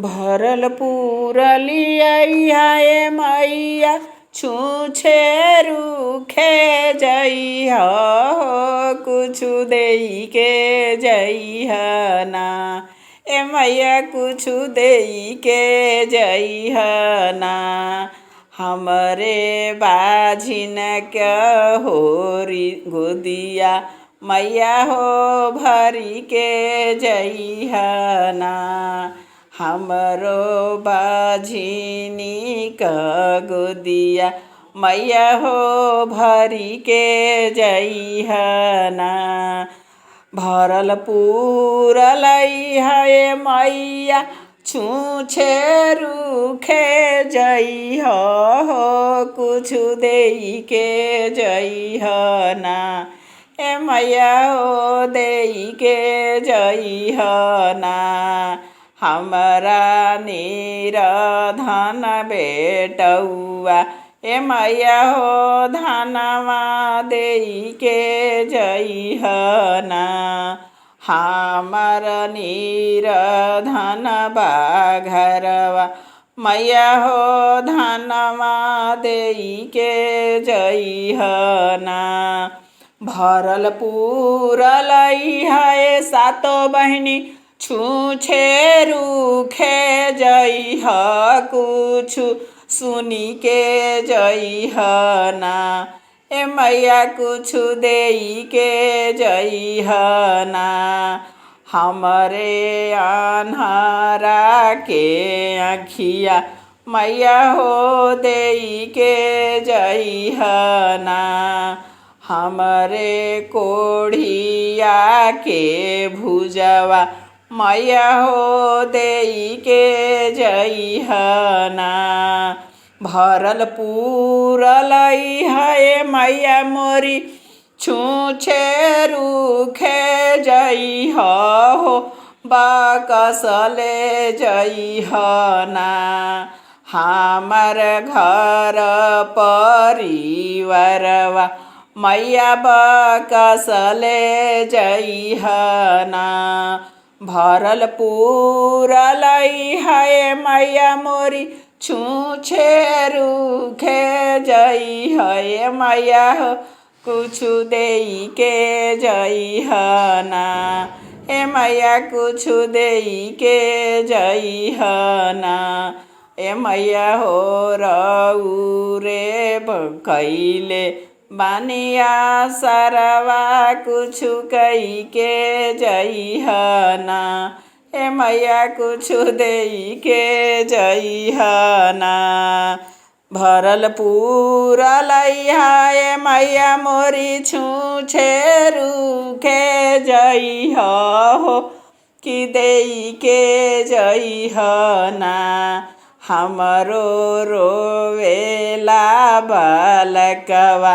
भरल पूरलिया ए मैया छूछे रूखे जइह हो कुछु देई के जइह ना ए मैया कुछु देई के जइह ना हमरे बाझिन क्या होरी गोदिया मैया हो भरी के जइह ना हमरो बाझिनी का गोदिया मैया हो भरी के जइह ना भरल पूरल है मैया छूछे रूखे जइह हो कुछु देई के जइह ना ए मैया हो देई के जइह ना हमरा निरधन बेटौआ ए मैया हो धनवा देई के जइह ना हमर निरधन बाघरवा मैया हो धनवा देई के जइह ना भरल पूरल है सातो बहिनी छूछे रूखे जइह कुछु सुनी के जइह ना ए मैया कुछु देई के जइह ना हमरे अन्हरा के आँखिया मैया हो देई के जइह ना हमरे कोढ़िया के भुजवा मैया हो देई के जइह ना भरल पूरल है मैया मोरी छूछे रूखे जइह हो बाकसले जइह ना हमर घर परिवारवा मैया बाकसले जइह ना भरल पूरल है मैया मोरी छूछे रूखे जइह मैया हो कुछु देई के जइह ना ए मैया कुछु देई के जइह ना ए मैया हो रउरे कैले बानिया सरवा कुछु कई के जइह ना ए मैया कुछु देई के जइह ना भरल पूरल है मैया मोरी छूछे रूखे जइह हो कि देई के जइह ना हमरो रोवेला बालकवा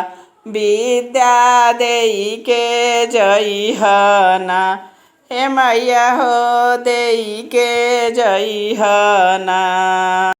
विद्या देई के जइह ना ए मैया हो देई के जइह ना।